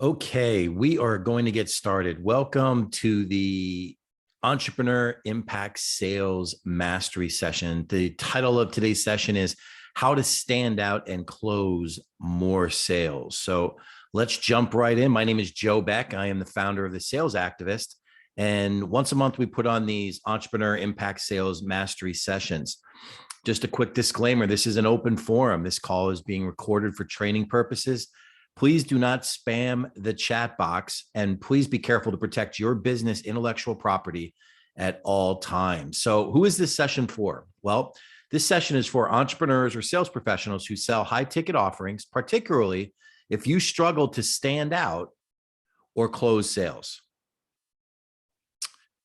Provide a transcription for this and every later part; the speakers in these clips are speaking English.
Okay, we are going to get started. Welcome to the Entrepreneur Impact Sales Mastery Session. The title of today's session is How to Stand Out and Close More Sales. So let's jump right in. My name is Joe Beck. I am the founder of The Sales Activist. And once a month, we put on these Entrepreneur Impact Sales Mastery Sessions. Just a quick disclaimer, this is an open forum. This call is being recorded for training purposes. Please do not spam the chat box, and please be careful to protect your business intellectual property at all times. So who is this session for? Well, this session is for entrepreneurs or sales professionals who sell high ticket offerings, particularly if you struggle to stand out or close sales.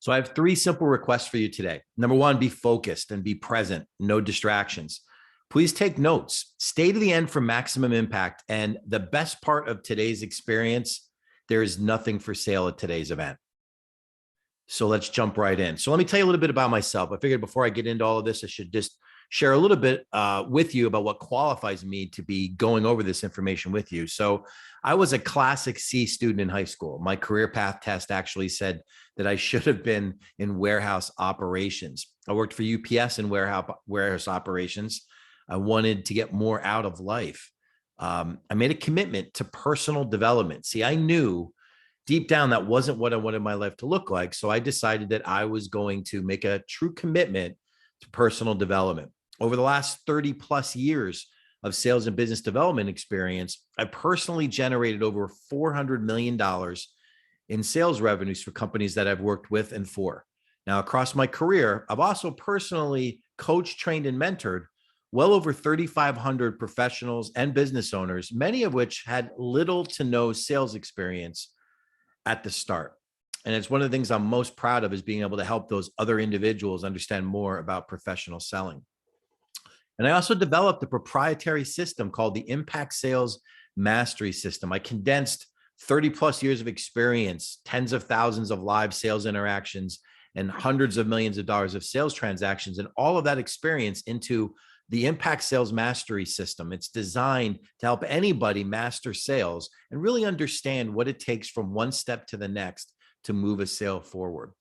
So I have three simple requests for you today. Number one, be focused and be present, no distractions. Please take notes, stay to the end for maximum impact. And the best part of today's experience, there is nothing for sale at today's event. So let's jump right in. So let me tell you a little bit about myself. I figured before I get into all of this, I should just share a little bit with you about what qualifies me to be going over this information with you. So I was a classic C student in high school. My career path test actually said that I should have been in warehouse operations. I worked for UPS in warehouse operations. I wanted to get more out of life. I made a commitment to personal development. See, I knew deep down that wasn't what I wanted my life to look like. So I decided that I was going to make a true commitment to personal development. Over the last 30 plus years of sales and business development experience, I personally generated over $400 million in sales revenues for companies that I've worked with and for. Now, across my career, I've also personally coached, trained, and mentored well over 3,500 professionals and business owners, many of which had little to no sales experience at the start. And it's one of the things I'm most proud of, is being able to help those other individuals understand more about professional selling. And I also developed a proprietary system called the Impact Sales Mastery System. I condensed 30 plus years of experience, tens of thousands of live sales interactions, and hundreds of millions of dollars of sales transactions, and all of that experience into the Impact Sales Mastery System. It's designed to help anybody master sales and really understand what it takes from one step to the next to move a sale forward.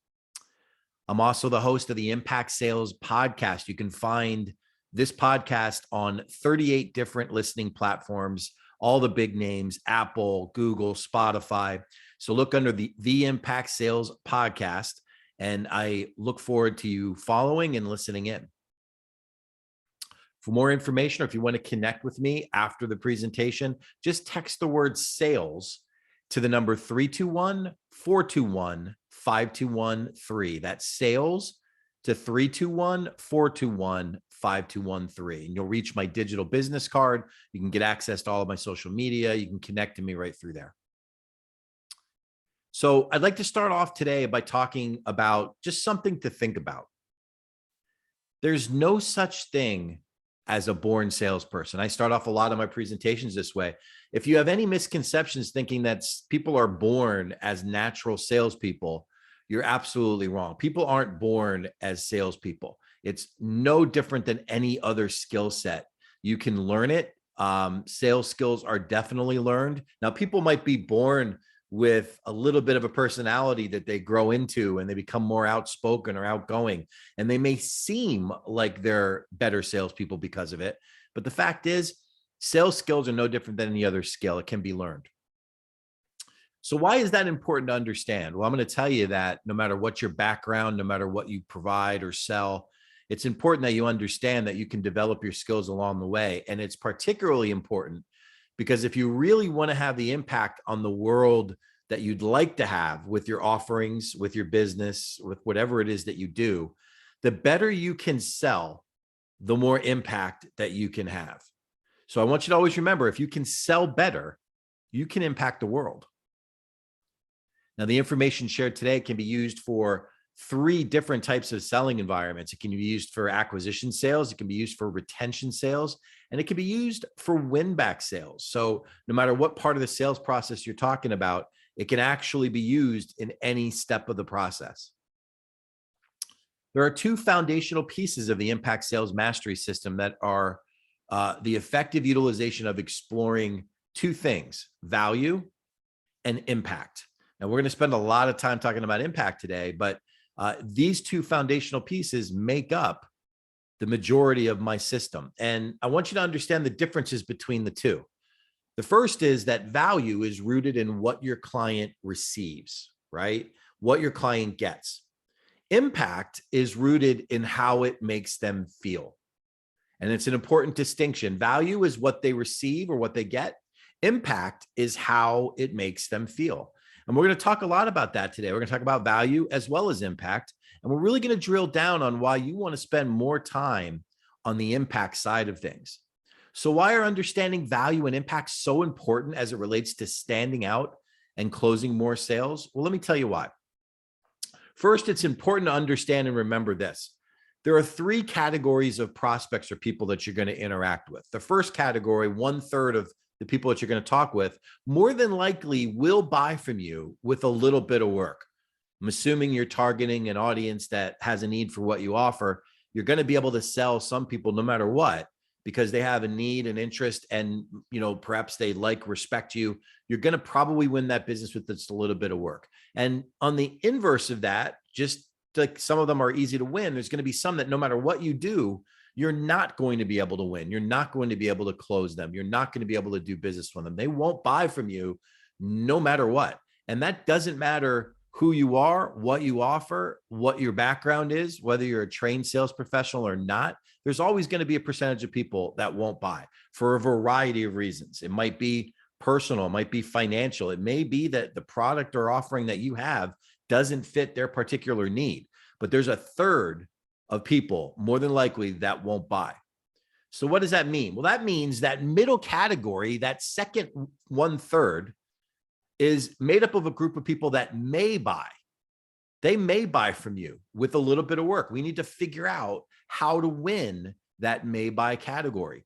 I'm also the host of the Impact Sales Podcast. You can find this podcast on 38 different listening platforms, all the big names, Apple, Google, Spotify. So look under the Impact Sales Podcast, and I look forward to you following and listening in. For more information, or if you want to connect with me after the presentation, just text the word sales to the number 321-421-5213. That's sales to 321-421-5213. And you'll reach my digital business card. You can get access to all of my social media. You can connect to me right through there. So I'd like to start off today by talking about just something to think about. There's no such thing as a born salesperson. I start off a lot of my presentations this way. If you have any misconceptions thinking that people are born as natural salespeople, you're absolutely wrong. People aren't born as salespeople. It's no different than any other skill set. You can learn it. Sales skills are definitely learned. Now, people might be born with a little bit of a personality that they grow into, and they become more outspoken or outgoing, and they may seem like they're better salespeople because of it. But the fact is, sales skills are no different than any other skill. It can be learned. So why is that important to understand? Well, I'm going to tell you that no matter what your background, no matter what you provide or sell, it's important that you understand that you can develop your skills along the way. And it's particularly important because if you really want to have the impact on the world that you'd like to have with your offerings, with your business, with whatever it is that you do, the better you can sell, the more impact that you can have. So I want you to always remember, if you can sell better, you can impact the world. Now, the information shared today can be used for three different types of selling environments. It can be used for acquisition sales, it can be used for retention sales, and it can be used for win-back sales. So no matter what part of the sales process you're talking about, it can actually be used in any step of the process. There are two foundational pieces of the Impact Sales Mastery System that are the effective utilization of exploring two things: value and impact. And we're going to spend a lot of time talking about impact today, but these two foundational pieces make up the majority of my system. And I want you to understand the differences between the two. The first is that value is rooted in what your client receives, right? What your client gets. Impact is rooted in how it makes them feel. And it's an important distinction. Value is what they receive or what they get. Impact is how it makes them feel. And we're going to talk a lot about that today. We're going to talk about value as well as impact. And we're really going to drill down on why you want to spend more time on the impact side of things. So why are understanding value and impact so important as it relates to standing out and closing more sales? Well, let me tell you why. First, it's important to understand and remember this. There are three categories of prospects or people that you're going to interact with. The first category, 1/3 of the people that you're going to talk with, more than likely will buy from you with a little bit of work. I'm assuming you're targeting an audience that has a need for what you offer. You're going to be able to sell some people no matter what, because they have a need and interest, and perhaps they respect you. You're going to probably win that business with just a little bit of work. And on the inverse of that, just like some of them are easy to win, there's going to be some that no matter what you do, you're not going to be able to win. You're not going to be able to close them. You're not going to be able to do business with them. They won't buy from you no matter what. And that doesn't matter who you are, what you offer, what your background is, whether you're a trained sales professional or not. There's always going to be a percentage of people that won't buy for a variety of reasons. It might be personal, it might be financial. It may be that the product or offering that you have doesn't fit their particular need, but there's a third of people more than likely that won't buy. So what does that mean? Well, that means that middle category, that second 1/3, is made up of a group of people that may buy. They may buy from you with a little bit of work. We need to figure out how to win that may buy category.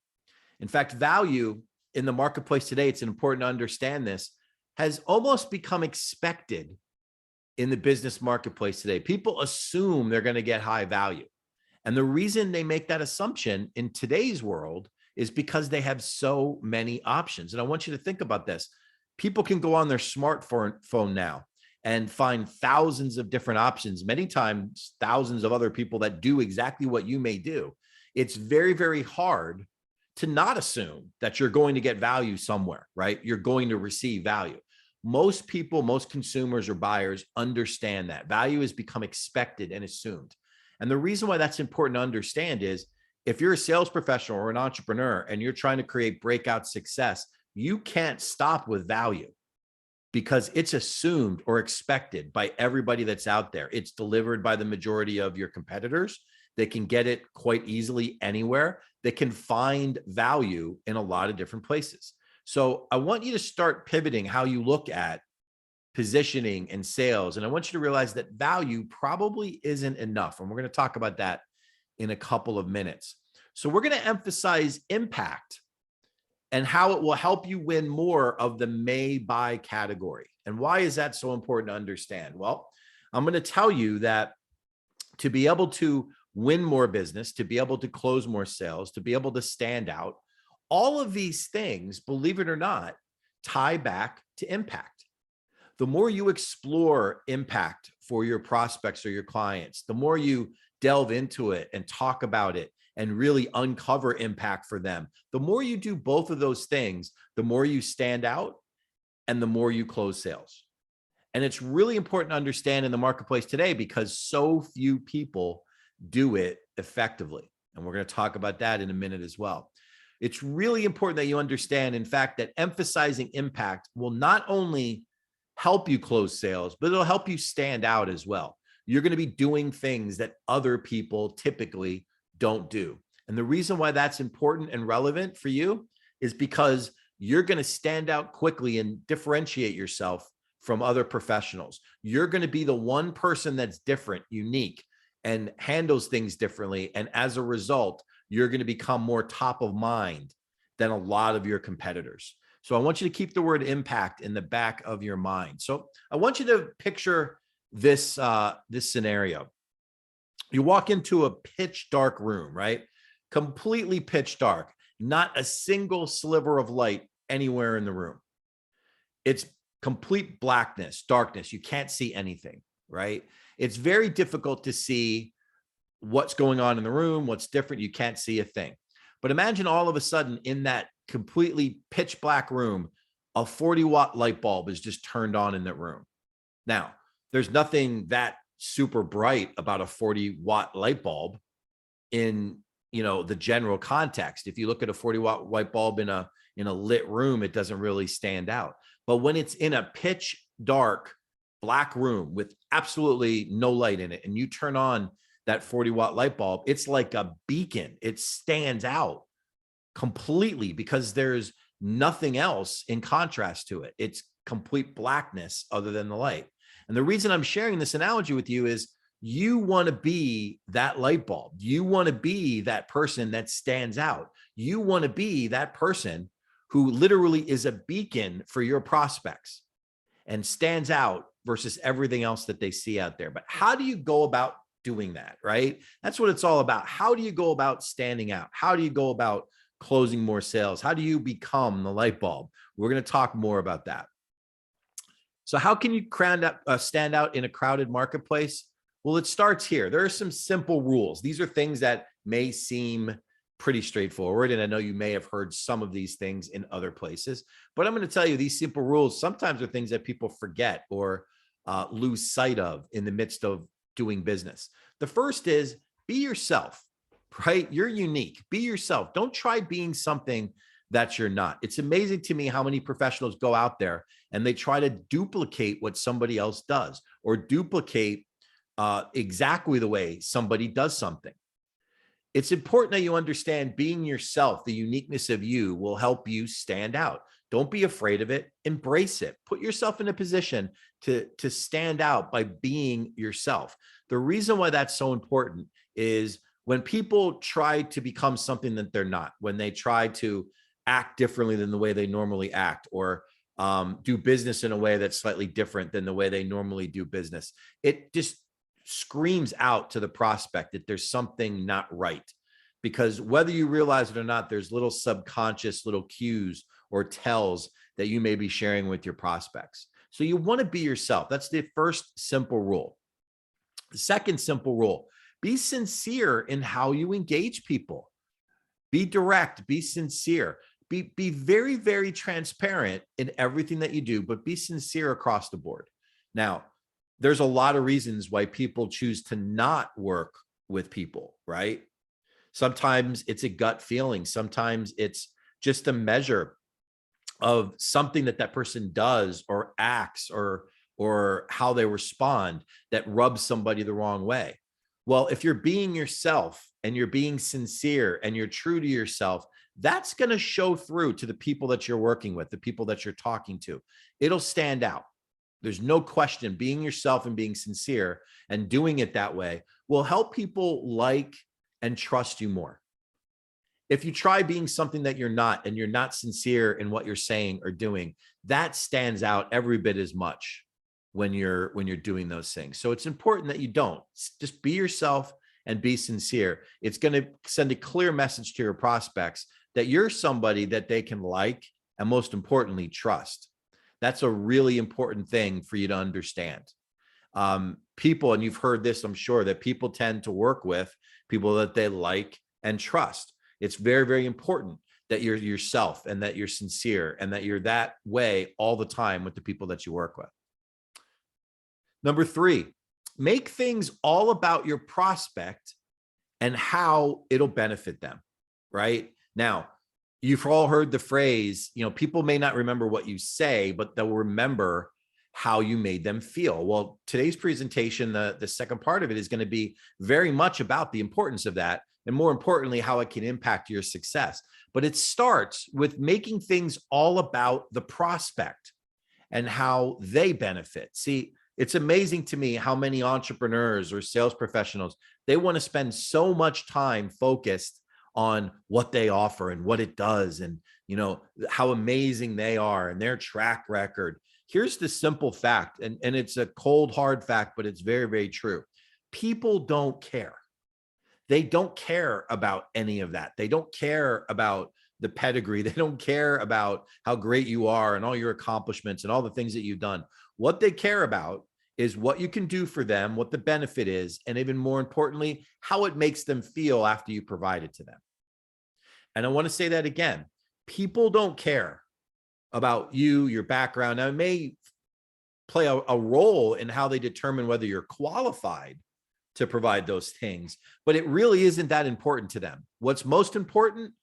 In fact, value in the marketplace today, it's important to understand this, has almost become expected in the business marketplace today. People assume they're going to get high value. And the reason they make that assumption in today's world is because they have so many options. And I want you to think about this. People can go on their smartphone now and find thousands of different options, many times thousands of other people that do exactly what you may do. It's very, very hard to not assume that you're going to get value somewhere, right? You're going to receive value. Most people, most consumers or buyers understand that value has become expected and assumed. And the reason why that's important to understand is if you're a sales professional or an entrepreneur and you're trying to create breakout success, you can't stop with value because it's assumed or expected by everybody that's out there. It's delivered by the majority of your competitors. They can get it quite easily anywhere. They can find value in a lot of different places. So I want you to start pivoting how you look at positioning and sales. And I want you to realize that value probably isn't enough. And we're going to talk about that in a couple of minutes. So we're going to emphasize impact and how it will help you win more of the may buy category. And why is that so important to understand? Well, I'm going to tell you that to be able to win more business, to be able to close more sales, to be able to stand out, all of these things, believe it or not, tie back to impact. The more you explore impact for your prospects or your clients, the more you delve into it and talk about it and really uncover impact for them, the more you do both of those things, the more you stand out and the more you close sales. And it's really important to understand in the marketplace today because so few people do it effectively. And we're going to talk about that in a minute as well. It's really important that you understand, in fact, that emphasizing impact will not only help you close sales, but it'll help you stand out as well. You're going to be doing things that other people typically don't do. And the reason why that's important and relevant for you is because you're going to stand out quickly and differentiate yourself from other professionals. You're going to be the one person that's different, unique, and handles things differently. And as a result, you're going to become more top of mind than a lot of your competitors. So I want you to keep the word impact in the back of your mind. So I want you to picture this scenario. You walk into a pitch dark room, right? Completely pitch dark, not a single sliver of light anywhere in the room. It's complete blackness, darkness. You can't see anything, right? It's very difficult to see what's going on in the room, what's different. You can't see a thing. But imagine all of a sudden in that completely pitch black room, a 40-watt light bulb is just turned on in that room. Now, there's nothing that super bright about a 40-watt light bulb in, the general context. If you look at a 40-watt light bulb in a lit room, it doesn't really stand out. But when it's in a pitch dark black room with absolutely no light in it, and you turn on that 40-watt light bulb, it's like a beacon. It stands out completely because there's nothing else in contrast to it. It's complete blackness other than the light. And the reason I'm sharing this analogy with you is you want to be that light bulb. You want to be that person that stands out. You want to be that person who literally is a beacon for your prospects and stands out versus everything else that they see out there. But how do you go about doing that, right? That's what it's all about. How do you go about standing out? How do you go about closing more sales? How do you become the light bulb? We're going to talk more about that. So how can you stand out in a crowded marketplace? Well, it starts here. There are some simple rules. These are things that may seem pretty straightforward, and I know you may have heard some of these things in other places, but I'm going to tell you these simple rules sometimes are things that people forget or lose sight of in the midst of doing business. The first is be yourself, right? You're unique. Be yourself. Don't try being something that you're not. It's amazing to me how many professionals go out there and they try to duplicate what somebody else does or duplicate exactly the way somebody does something. It's important that you understand being yourself, the uniqueness of you will help you stand out. Don't be afraid of it. Embrace it. Put yourself in a position to stand out by being yourself. The reason why that's so important is when people try to become something that they're not, when they try to act differently than the way they normally act, or do business in a way that's slightly different than the way they normally do business, it just screams out to the prospect that there's something not right. Because whether you realize it or not, there's little subconscious little cues or tells that you may be sharing with your prospects. So you want to be yourself. That's the first simple rule. The second simple rule, be sincere in how you engage people. Be direct, be sincere, be very, very transparent in everything that you do, but be sincere across the board. Now, there's a lot of reasons why people choose to not work with people, right? Sometimes it's a gut feeling. Sometimes it's just a measure of something that person does or acts or how they respond that rubs somebody the wrong way. Well, if you're being yourself and you're being sincere and you're true to yourself, that's going to show through to the people that you're working with, the people that you're talking to. It'll stand out. There's no question. Being yourself and being sincere and doing it that way will help people like and trust you more. If you try being something that you're not and you're not sincere in what you're saying or doing, that stands out every bit as much when you're doing those things. So it's important that you don't. Just be yourself and be sincere. It's going to send a clear message to your prospects that you're somebody that they can like and, most importantly, trust. That's a really important thing for you to understand. People, and you've heard this, I'm sure, that people tend to work with people that they like and trust. It's very, very important that you're yourself and that you're sincere and that you're that way all the time with the people that you work with. Number 3, make things all about your prospect and how it'll benefit them, right? Now, you've all heard the phrase, people may not remember what you say, but they'll remember how you made them feel. Well, today's presentation, the second part of it is going to be very much about the importance of that, and more importantly, how it can impact your success. But it starts with making things all about the prospect and how they benefit. See, it's amazing to me how many entrepreneurs or sales professionals, they want to spend so much time focused on what they offer and what it does and, how amazing they are and their track record. Here's the simple fact, and it's a cold, hard fact, but it's very, very true. People don't care. They don't care about any of that. They don't care about the pedigree. They don't care about how great you are and all your accomplishments and all the things that you've done. What they care about is what you can do for them, what the benefit is, and even more importantly, how it makes them feel after you provide it to them. And I want to say that again. People don't care about you, your background. Now, it may play a role in how they determine whether you're qualified to provide those things, but it really isn't that important to them. What's most important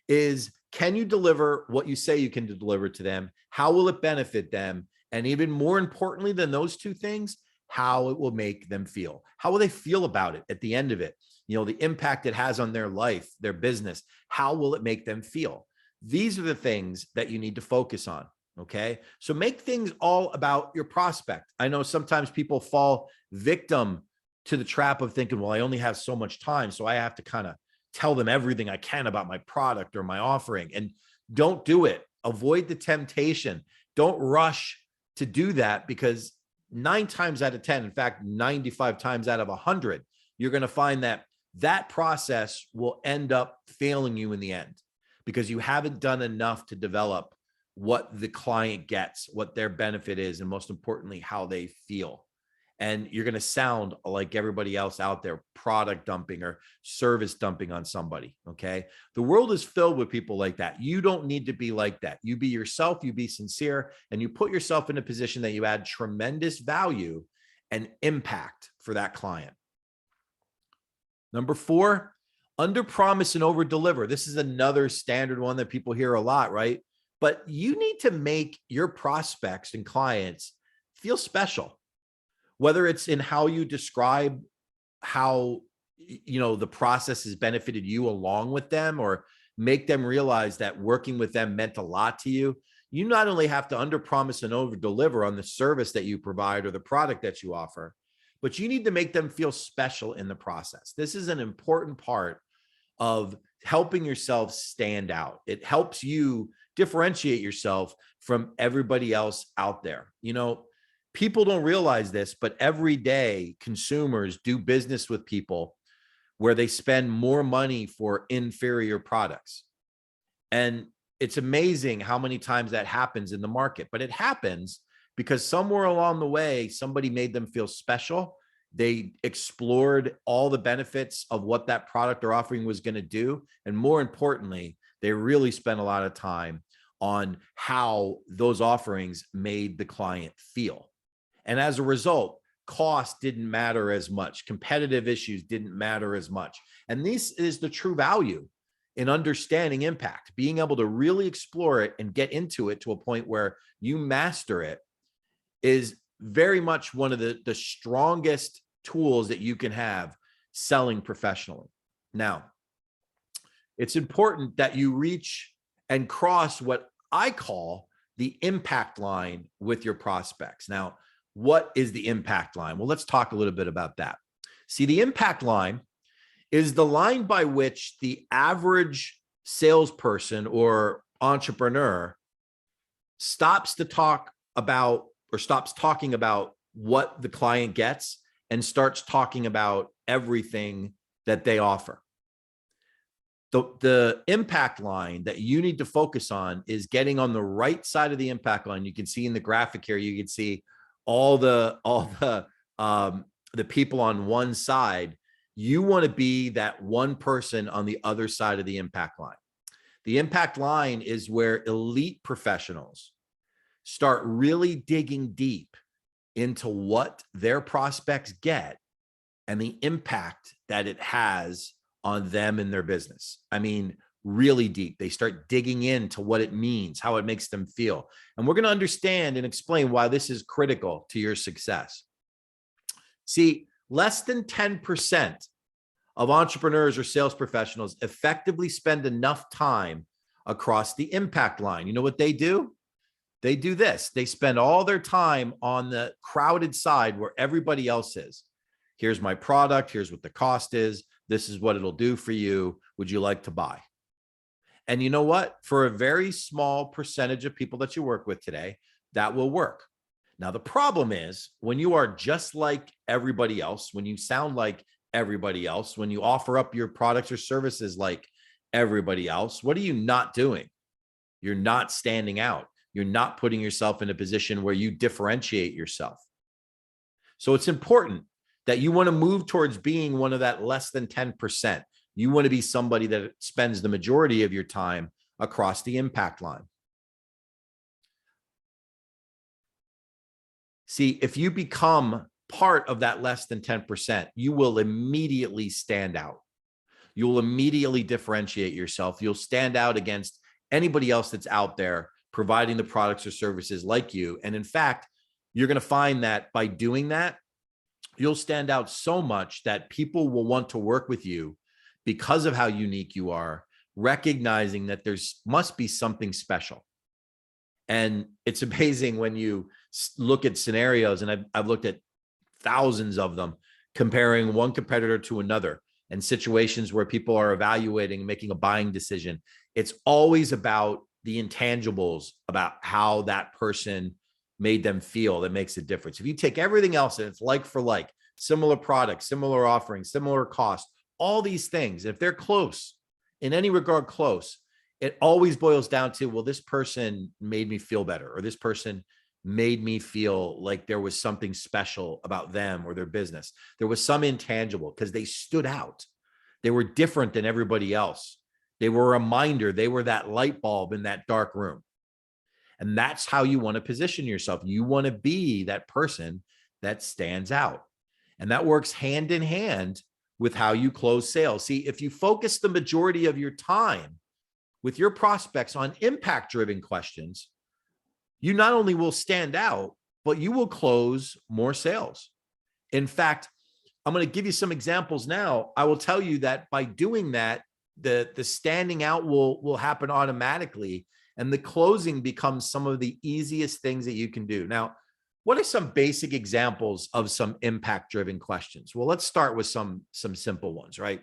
is, can you deliver what you say you can deliver to them? How will it benefit them? And even more importantly than those two things, how it will make them feel. How will they feel about it at the end of it? You know, the impact it has on their life, their business. How will it make them feel? These are the things that you need to focus on. Okay. So make things all about your prospect. I know sometimes people fall victim to the trap of thinking, well, I only have so much time, so I have to kind of tell them everything I can about my product or my offering. And don't do it. Avoid the temptation. Don't rush to do that, because 9 times out of 10, in fact, 95 times out of 100, you're going to find that that process will end up failing you in the end, because you haven't done enough to develop what the client gets, what their benefit is, and most importantly, how they feel. And you're going to sound like everybody else out there, product dumping or service dumping on somebody. Okay. The world is filled with people like that. You don't need to be like that. You be yourself, you be sincere, and you put yourself in a position that you add tremendous value and impact for that client. Number 4, under promise and over deliver. This is another standard one that people hear a lot, right? But you need to make your prospects and clients feel special. Whether it's in how you describe how, the process has benefited you along with them, or make them realize that working with them meant a lot to you. You not only have to under promise and over deliver on the service that you provide or the product that you offer, but you need to make them feel special in the process. This is an important part of helping yourself stand out. It helps you differentiate yourself from everybody else out there. People don't realize this, but every day consumers do business with people where they spend more money for inferior products. And it's amazing how many times that happens in the market, but it happens because somewhere along the way, somebody made them feel special. They explored all the benefits of what that product or offering was going to do. And more importantly, they really spent a lot of time on how those offerings made the client feel. And as a result, cost didn't matter as much. Competitive issues didn't matter as much. And this is the true value in understanding impact, being able to really explore it and get into it to a point where you master it is very much one of the strongest tools that you can have selling professionally. Now, it's important that you reach and cross what I call the impact line with your prospects. Now, what is the impact line? Well, let's talk a little bit about that. See, the impact line is the line by which the average salesperson or entrepreneur stops to talk about, or stops talking about what the client gets and starts talking about everything that they offer. The impact line that you need to focus on is getting on the right side of the impact line. You can see in the graphic here, you can see all the people on one side. You want to be that one person on the other side of the impact line. The impact line is where elite professionals start really digging deep into what their prospects get and the impact that it has on them and their business. I mean, really deep. They start digging into what it means, how it makes them feel. And we're going to understand and explain why this is critical to your success. See, less than 10% of entrepreneurs or sales professionals effectively spend enough time across the impact line. You know what they do? They do this. They spend all their time on the crowded side where everybody else is. Here's my product. Here's what the cost is. This is what it'll do for you. Would you like to buy? And you know what? For a very small percentage of people that you work with today, that will work. Now, the problem is when you are just like everybody else, when you sound like everybody else, when you offer up your products or services like everybody else? What are you not doing? You're not standing out. You're not putting yourself in a position where you differentiate yourself. So it's important that you want to move towards being one of that less than 10%. You want to be somebody that spends the majority of your time across the impact line. See, if you become part of that less than 10%, you will immediately stand out. You'll immediately differentiate yourself. You'll stand out against anybody else that's out there providing the products or services like you. And in fact, you're going to find that by doing that, you'll stand out so much that people will want to work with you because of how unique you are, recognizing that there's must be something special. And it's amazing when you look at scenarios, and I've looked at thousands of them, comparing one competitor to another and situations where people are evaluating and making a buying decision. It's always about the intangibles, about how that person made them feel, that makes a difference. If you take everything else and it's like for like, similar products, similar offerings, similar cost, all these things, if they're close, in any regard close, it always boils down to, well, this person made me feel better, or this person made me feel like there was something special about them or their business. There was some intangible because they stood out. They were different than everybody else. They were a reminder. They were that light bulb in that dark room. And that's how you want to position yourself. You want to be that person that stands out. And that works hand in hand with how you close sales. See, if you focus the majority of your time with your prospects on impact-driven questions, you not only will stand out, but you will close more sales. In fact, I'm going to give you some examples now. I will tell you that by doing that, the standing out will happen automatically, and the closing becomes some of the easiest things that you can do. Now, what are some basic examples of some impact-driven questions? Well, let's start with some simple ones, right?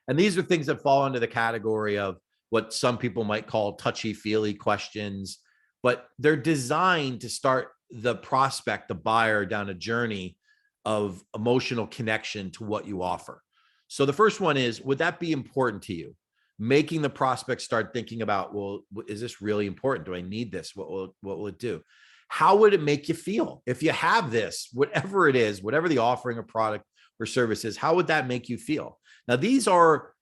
And these are things that fall into the category of what some people might call touchy-feely questions, but they're designed to start the prospect, the buyer, down a journey of emotional connection to what you offer. So the first one is, would that be important to you? Making the prospect start thinking about, well, is this really important? Do I need this? What will it do? How would it make you feel if you have this, whatever it is, whatever the offering or product or service is? How would that make you feel? Now, these are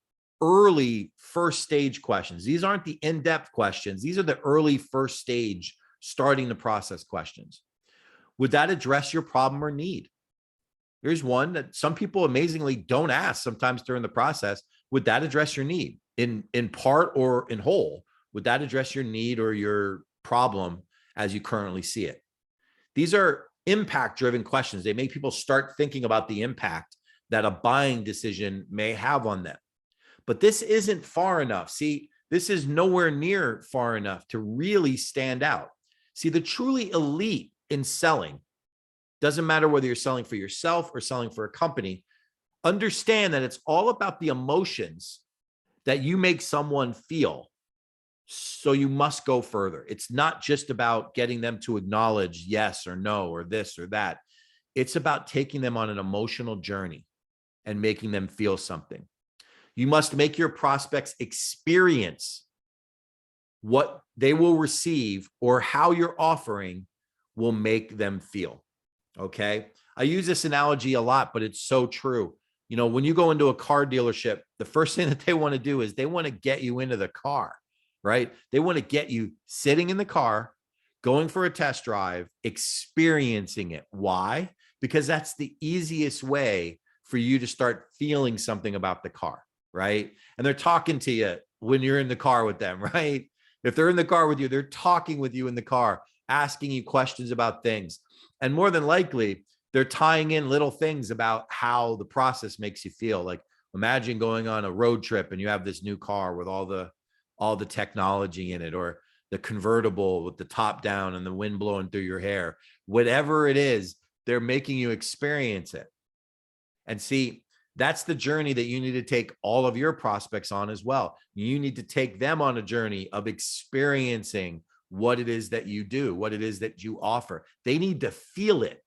early first stage questions. These aren't the in-depth questions. These are the early first stage starting the process questions. Would that address your problem or need? Here's one that some people amazingly don't ask sometimes during the process. Would that address your need in part or in whole? Would that address your need or your problem as you currently see it? These are impact-driven questions. They make people start thinking about the impact that a buying decision may have on them. But this isn't far enough. See, this is nowhere near far enough to really stand out. See, the truly elite in selling, doesn't matter whether you're selling for yourself or selling for a company, understand that it's all about the emotions that you make someone feel. So you must go further. It's not just about getting them to acknowledge yes or no or this or that. It's about taking them on an emotional journey and making them feel something. You must make your prospects experience what they will receive or how your offering will make them feel. Okay. I use this analogy a lot, but it's so true. You know, when you go into a car dealership, the first thing that they want to do is they want to get you into the car, right? They want to get you sitting in the car, going for a test drive, experiencing it. Why? Because that's the easiest way for you to start feeling something about the car, right? And they're talking to you when you're in the car with them, right? If they're in the car with you, they're talking with you in the car, asking you questions about things. And more than likely, they're tying in little things about how the process makes you feel. Like, imagine going on a road trip and you have this new car with all the technology in it, or the convertible with the top down and the wind blowing through your hair. Whatever it is, they're making you experience it. And see, that's the journey that you need to take all of your prospects on as well. You need to take them on a journey of experiencing what it is that you do, what it is that you offer. They need to feel it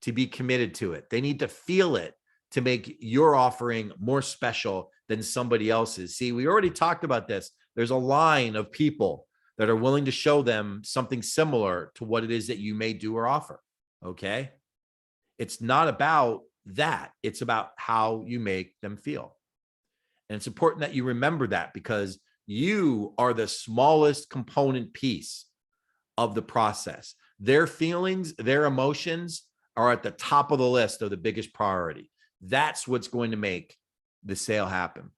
to be committed to it. They need to feel it to make your offering more special than somebody else's. See, we already talked about this. There's a line of people that are willing to show them something similar to what it is that you may do or offer. Okay. It's not about that. It's about how you make them feel. And it's important that you remember that, because you are the smallest component piece of the process. Their feelings, their emotions are at the top of the list of the biggest priority. That's what's going to make the sale happen.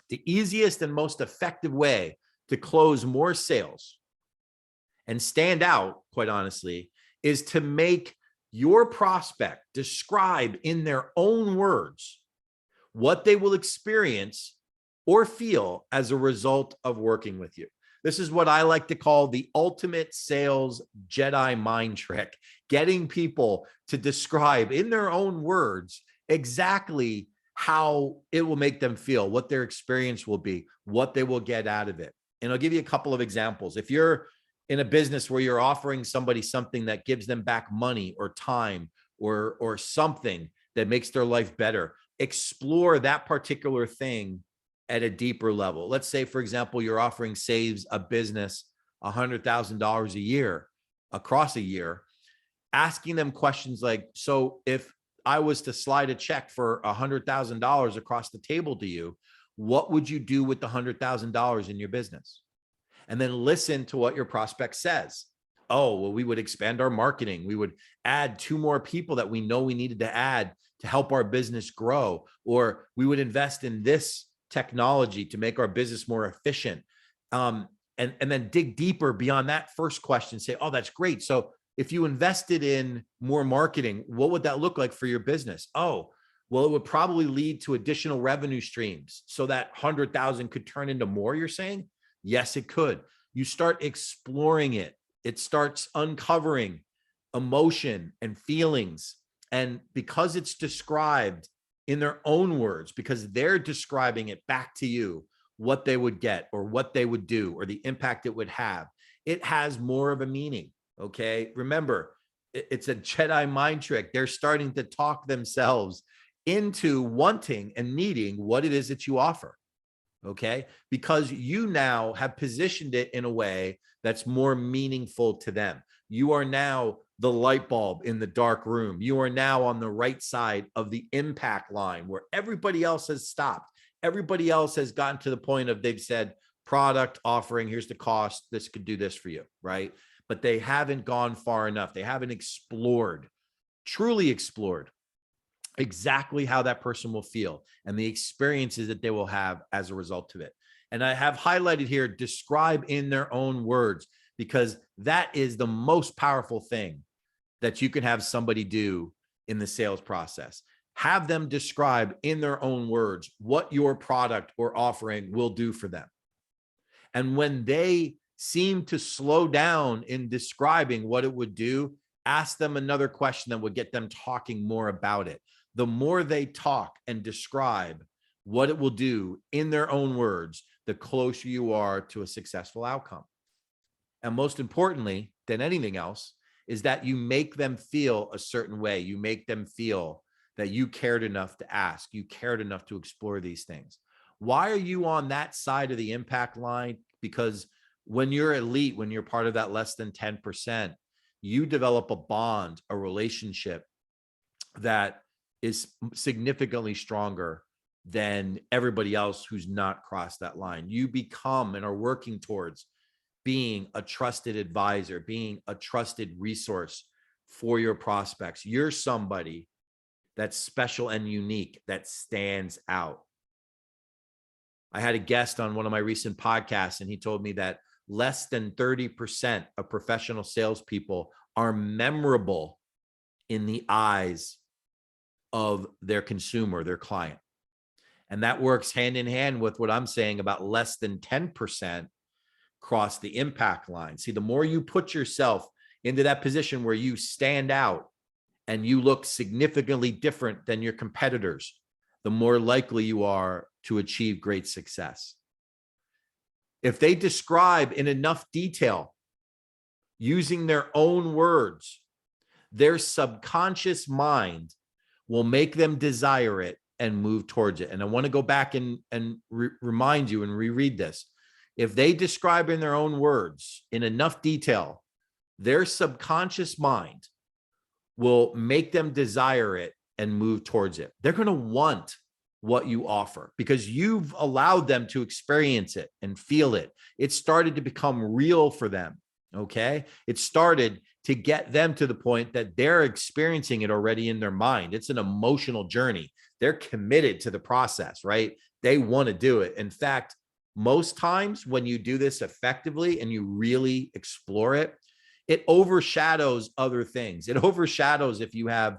The easiest and most effective way to close more sales and stand out, quite honestly, is to make your prospect describe in their own words what they will experience or feel as a result of working with you. This is what I like to call the ultimate sales Jedi mind trick, getting people to describe in their own words exactly how it will make them feel, what their experience will be, what they will get out of it. And I'll give you a couple of examples. If you're in a business where you're offering somebody something that gives them back money or time or something that makes their life better, explore that particular thing at a deeper level. Let's say, for example, you're offering saves a business $100,000 a year across a year, asking them questions like, so if I was to slide a check for $100,000 across the table to you, what would you do with the $100,000 in your business? And then listen to what your prospect says. Oh, well, we would expand our marketing. We would add 2 more people that we know we needed to add to help our business grow. Or we would invest in this technology to make our business more efficient. And then dig deeper beyond that first question. Say, oh, that's great. So if you invested in more marketing, what would that look like for your business? Oh, well, it would probably lead to additional revenue streams so that 100,000 could turn into more, you're saying? Yes, it could. You start exploring it. It starts uncovering emotion and feelings. And because it's described in their own words, because they're describing it back to you, what they would get or what they would do or the impact it would have, it has more of a meaning. Okay. Remember, it's a Jedi mind trick. They're starting to talk themselves into wanting and needing what it is that you offer. Okay. Because you now have positioned it in a way that's more meaningful to them. You are now the light bulb in the dark room. You are now on the right side of the impact line where everybody else has stopped. Everybody else has gotten to the point of they've said product offering, here's the cost. This could do this for you. Right. But they haven't gone far enough. They haven't explored, truly explored exactly how that person will feel and the experiences that they will have as a result of it. And I have highlighted here, describe in their own words, because that is the most powerful thing that you can have somebody do in the sales process. Have them describe in their own words what your product or offering will do for them. And when they seem to slow down in describing what it would do, ask them another question that would get them talking more about it. The more they talk and describe what it will do in their own words, the closer you are to a successful outcome. And most importantly than anything else is that you make them feel a certain way. You make them feel that you cared enough to ask, you cared enough to explore these things. Why are you on that side of the impact line? Because when you're elite, when you're part of that less than 10%, you develop a bond, a relationship that is significantly stronger than everybody else who's not crossed that line. You become and are working towards being a trusted advisor, being a trusted resource for your prospects. You're somebody that's special and unique, that stands out. I had a guest on one of my recent podcasts, and he told me that less than 30% of professional salespeople are memorable in the eyes of their consumer, their client. And that works hand in hand with what I'm saying about less than 10% cross the impact line. See, the more you put yourself into that position where you stand out and you look significantly different than your competitors, the more likely you are to achieve great success. If they describe in enough detail, using their own words, their subconscious mind will make them desire it and move towards it. And I want to go back and remind you and reread this. If they describe in their own words in enough detail, their subconscious mind will make them desire it and move towards it. They're going to want what you offer because you've allowed them to experience it and feel it. It started to become real for them. Okay. It started to get them to the point that they're experiencing it already in their mind. It's an emotional journey. They're committed to the process, right? They want to do it. In fact, most times when you do this effectively and you really explore it, it overshadows other things. It overshadows if you have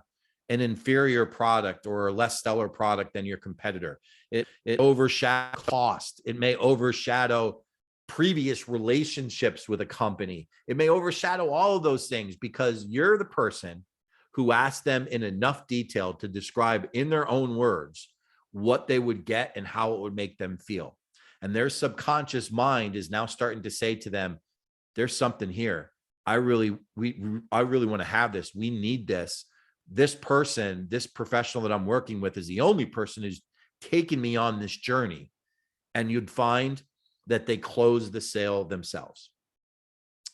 an inferior product or a less stellar product than your competitor. It overshadows cost. It may overshadow previous relationships with a company. It may overshadow all of those things because you're the person who asked them in enough detail to describe in their own words what they would get and how it would make them feel. And their subconscious mind is now starting to say to them, there's something here. I really want to have this. We need this. This person, this professional that I'm working with is the only person who's taken me on this journey. And you'd find that they close the sale themselves.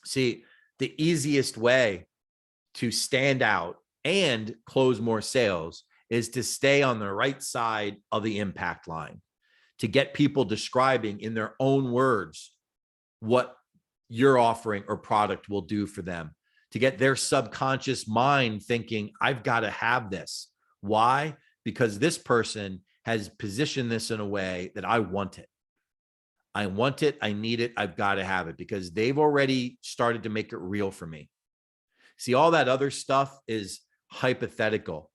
See, the easiest way to stand out and close more sales is to stay on the right side of the impact line, to get people describing in their own words what your offering or product will do for them, to get their subconscious mind thinking, I've got to have this. Why? Because this person has positioned this in a way that I want it. I want it. I need it. I've got to have it because they've already started to make it real for me. See, all that other stuff is hypothetical.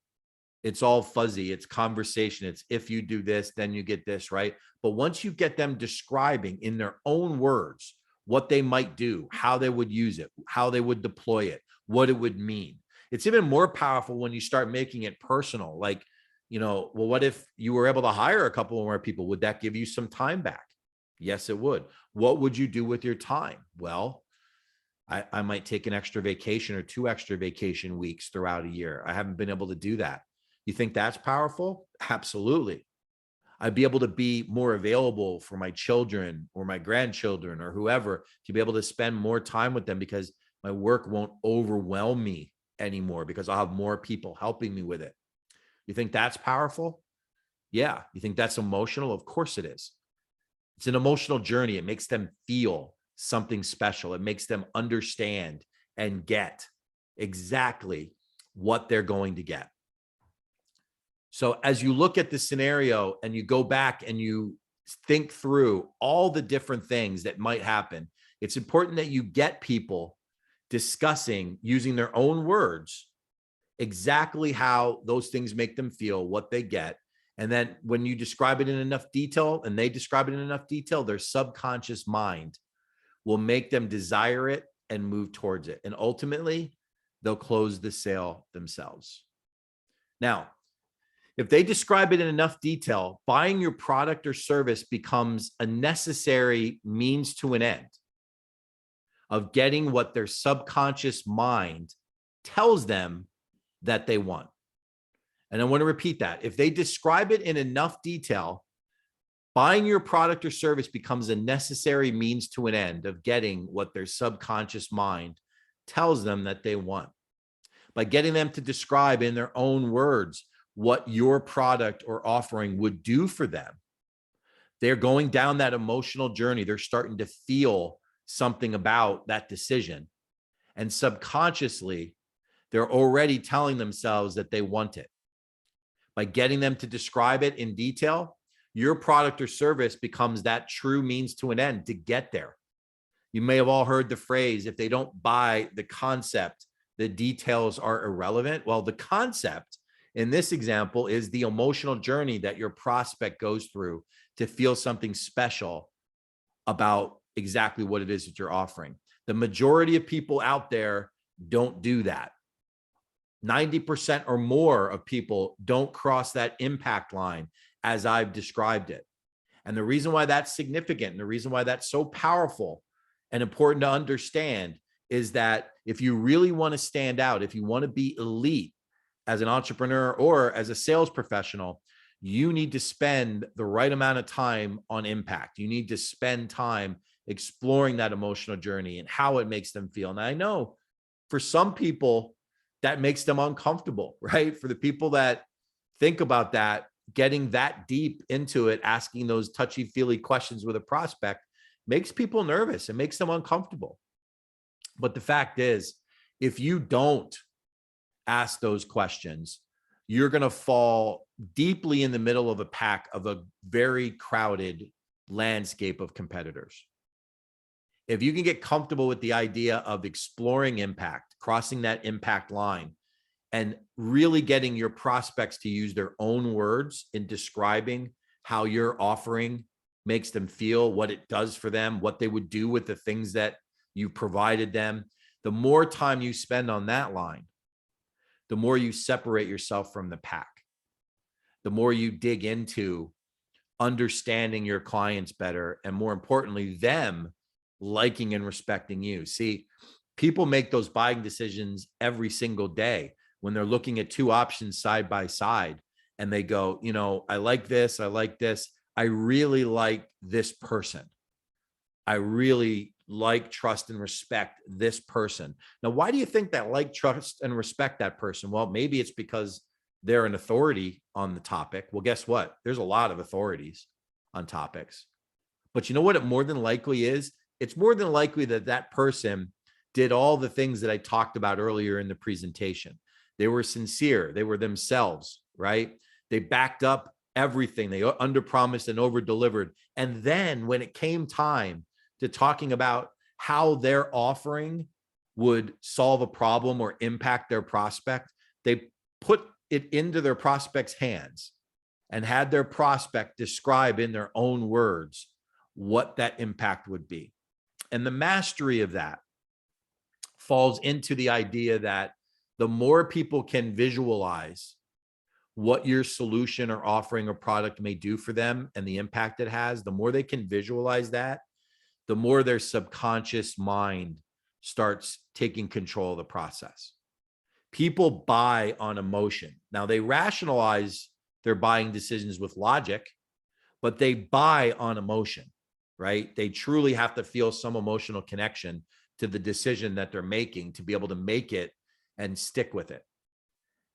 It's all fuzzy. It's conversation. It's if you do this, then you get this, right? But once you get them describing in their own words what they might do, how they would use it, how they would deploy it, what it would mean. It's even more powerful when you start making it personal. Like, well, what if you were able to hire a couple more people? Would that give you some time back? Yes, it would. What would you do with your time? Well, I might take an extra vacation or 2 extra vacation weeks throughout a year. I haven't been able to do that. You think that's powerful? Absolutely. I'd be able to be more available for my children or my grandchildren or whoever, to be able to spend more time with them because my work won't overwhelm me anymore because I'll have more people helping me with it. You think that's powerful? Yeah. You think that's emotional? Of course it is. It's an emotional journey. It makes them feel something special. It makes them understand and get exactly what they're going to get. So as you look at the scenario and you go back and you think through all the different things that might happen, it's important that you get people discussing using their own words exactly how those things make them feel, what they get. And then when you describe it in enough detail and they describe it in enough detail, their subconscious mind will make them desire it and move towards it. And ultimately, they'll close the sale themselves. Now, if they describe it in enough detail, buying your product or service becomes a necessary means to an end of getting what their subconscious mind tells them that they want. And I want to repeat that. If they describe it in enough detail, buying your product or service becomes a necessary means to an end of getting what their subconscious mind tells them that they want. By getting them to describe in their own words what your product or offering would do for them, they're going down that emotional journey. They're starting to feel something about that decision. And subconsciously, they're already telling themselves that they want it. By getting them to describe it in detail, your product or service becomes that true means to an end to get there. You may have all heard the phrase, if they don't buy the concept, the details are irrelevant. Well, the concept in this example is the emotional journey that your prospect goes through to feel something special about exactly what it is that you're offering. The majority of people out there don't do that. 90% or more of people don't cross that impact line as I've described it. And the reason why that's significant and the reason why that's so powerful and important to understand is that if you really want to stand out, if you want to be elite as an entrepreneur or as a sales professional, You need to spend the right amount of time on impact. You need to spend time exploring that emotional journey and how it makes them feel. And I know for some people that makes them uncomfortable, right? For the people that think about that, getting that deep into it, asking those touchy-feely questions with a prospect makes people nervous. It makes them uncomfortable. But the fact is, if you don't ask those questions, you're going to fall deeply in the middle of a pack of a very crowded landscape of competitors. If you can get comfortable with the idea of exploring impact, crossing that impact line, and really getting your prospects to use their own words in describing how your offering makes them feel, what it does for them, what they would do with the things that you provided them, the more time you spend on that line, the more you separate yourself from the pack, the more you dig into understanding your clients better, and more importantly, them liking and respecting you. See, people make those buying decisions every single day when they're looking at two options side by side and they go, you know, I like this, I like this. I really like this person. I really like, trust, and respect this person. Now, why do you think that like, trust, and respect that person? Well, maybe it's because they're an authority on the topic. Well, guess what? There's a lot of authorities on topics. But you know what it more than likely is? It's more than likely that that person did all the things that I talked about earlier in the presentation. They were sincere. They were themselves, right? They backed up everything. They underpromised and over-delivered. And then when it came time to talking about how their offering would solve a problem or impact their prospect, they put it into their prospect's hands and had their prospect describe in their own words what that impact would be. And the mastery of that falls into the idea that the more people can visualize what your solution or offering or product may do for them and the impact it has, the more they can visualize that, the more their subconscious mind starts taking control of the process. People buy on emotion. Now, they rationalize their buying decisions with logic, but they buy on emotion, right? They truly have to feel some emotional connection to the decision that they're making to be able to make it and stick with it.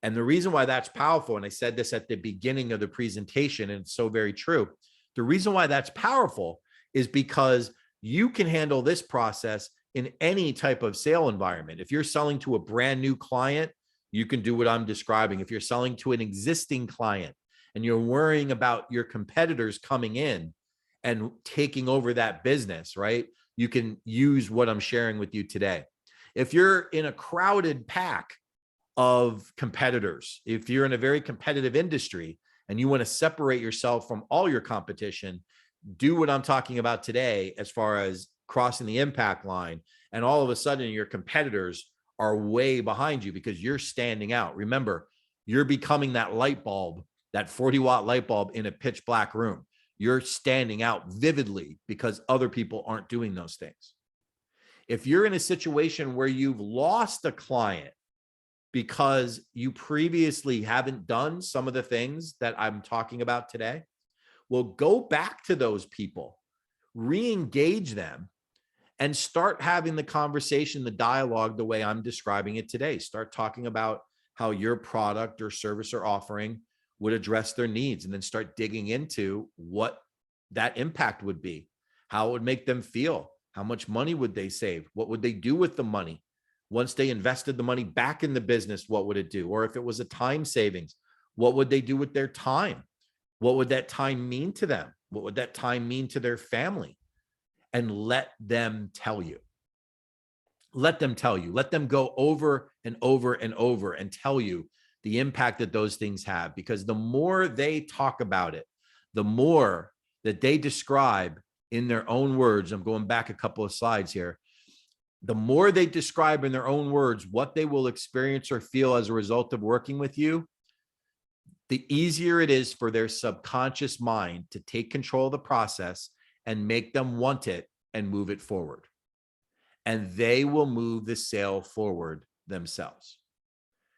And the reason why that's powerful, and I said this at the beginning of the presentation, and it's so very true, the reason why that's powerful is because you can handle this process in any type of sale environment. If you're selling to a brand new client, you can do what I'm describing. If you're selling to an existing client and you're worrying about your competitors coming in and taking over that business, right? You can use what I'm sharing with you today. If you're in a crowded pack of competitors, if you're in a very competitive industry and you want to separate yourself from all your competition, do what I'm talking about today as far as crossing the impact line. And all of a sudden your competitors are way behind you because you're standing out. Remember, you're becoming that light bulb, that 40-watt light bulb in a pitch black room. You're standing out vividly because other people aren't doing those things. If you're in a situation where you've lost a client because you previously haven't done some of the things that I'm talking about today, well, go back to those people, re-engage them, and start having the conversation, the dialogue, the way I'm describing it today. Start talking about how your product or service or offering would address their needs, and then start digging into what that impact would be, how it would make them feel, how much money would they save, what would they do with the money? Once they invested the money back in the business, what would it do? Or if it was a time savings, what would they do with their time? What would that time mean to them? What would that time mean to their family? And let them tell you. Let them tell you. Let them go over and over and over and tell you the impact that those things have. Because the more they talk about it, the more that they describe in their own words, I'm going back a couple of slides here, the more they describe in their own words what they will experience or feel as a result of working with you, the easier it is for their subconscious mind to take control of the process and make them want it and move it forward. And they will move the sale forward themselves.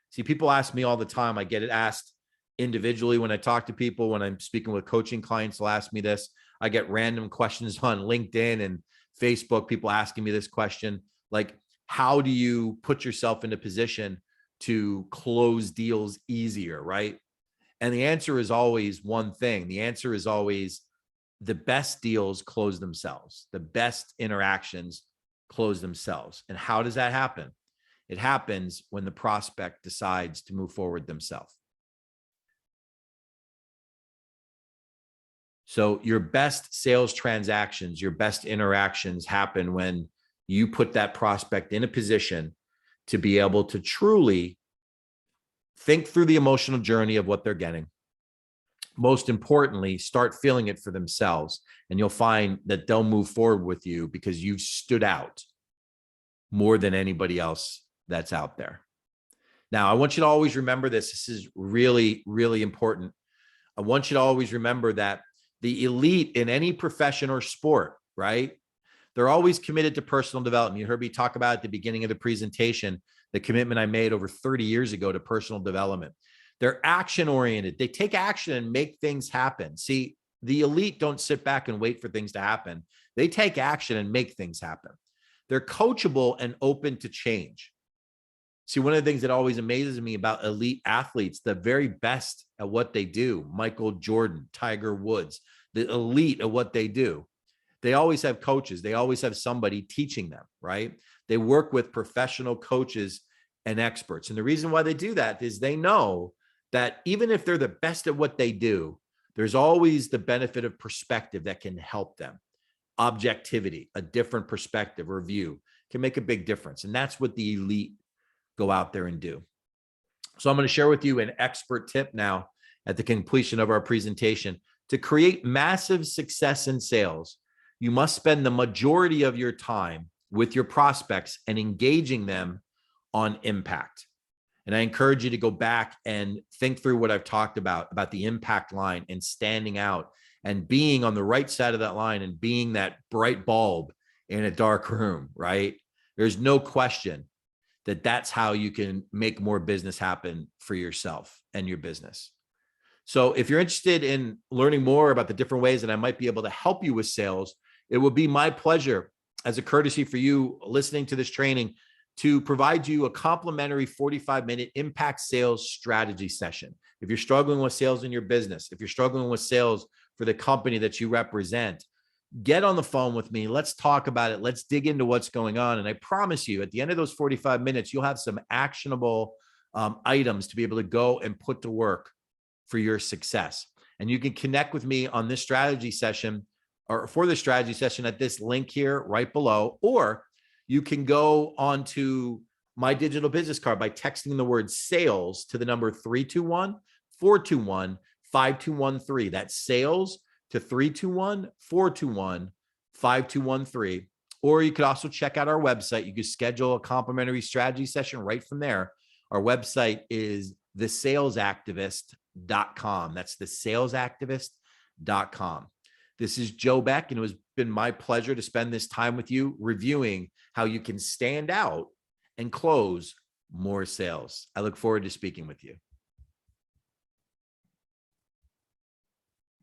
See, people ask me all the time, I get it asked individually when I talk to people, when I'm speaking with coaching clients, they'll ask me this. I get random questions on LinkedIn and Facebook, people asking me this question, like, how do you put yourself in a position to close deals easier, right? And the answer is always one thing. The answer is always the best deals close themselves. The best interactions close themselves. And how does that happen? It happens when the prospect decides to move forward themselves. So your best sales transactions, your best interactions happen when you put that prospect in a position to be able to truly think through the emotional journey of what they're getting. Most importantly, start feeling it for themselves, and you'll find that they'll move forward with you because you've stood out more than anybody else that's out there. Now, I want you to always remember this. This is really, really important. I want you to always remember that the elite in any profession or sport, right? They're always committed to personal development. You heard me talk about at the beginning of the presentation, the commitment I made over 30 years ago to personal development. They're action oriented. They take action and make things happen. See, the elite don't sit back and wait for things to happen. They take action and make things happen. They're coachable and open to change. See, one of the things that always amazes me about elite athletes, the very best at what they do, Michael Jordan, Tiger Woods, the elite at what they do, they always have coaches. They always have somebody teaching them, right? They work with professional coaches and experts. And the reason why they do that is they know that even if they're the best at what they do, there's always the benefit of perspective that can help them. Objectivity, a different perspective or view can make a big difference. And that's what the elite go out there and do. So I'm going to share with you an expert tip now at the completion of our presentation. To create massive success in sales, you must spend the majority of your time with your prospects and engaging them on impact. And I encourage you to go back and think through what I've talked about the impact line and standing out and being on the right side of that line and being that bright bulb in a dark room, right? There's no question that that's how you can make more business happen for yourself and your business. So if you're interested in learning more about the different ways that I might be able to help you with sales, it will be my pleasure as a courtesy for you listening to this training to provide you a complimentary 45-minute impact sales strategy session. If you're struggling with sales in your business, if you're struggling with sales for the company that you represent, get on the phone with me. Let's talk about it. Let's dig into what's going on. And I promise you, at the end of those 45 minutes, you'll have some actionable items to be able to go and put to work for your success. And you can connect with me on this strategy session or for the strategy session at this link here right below, or you can go onto my digital business card by texting the word sales to the number 321-421-5213. That's sales to 321-421-5213. Or you could also check out our website. You could schedule a complimentary strategy session right from there. Our website is thesalesactivist.com. That's thesalesactivist.com. This is Joe Beck, and it has been my pleasure to spend this time with you reviewing how you can stand out and close more sales. I look forward to speaking with you.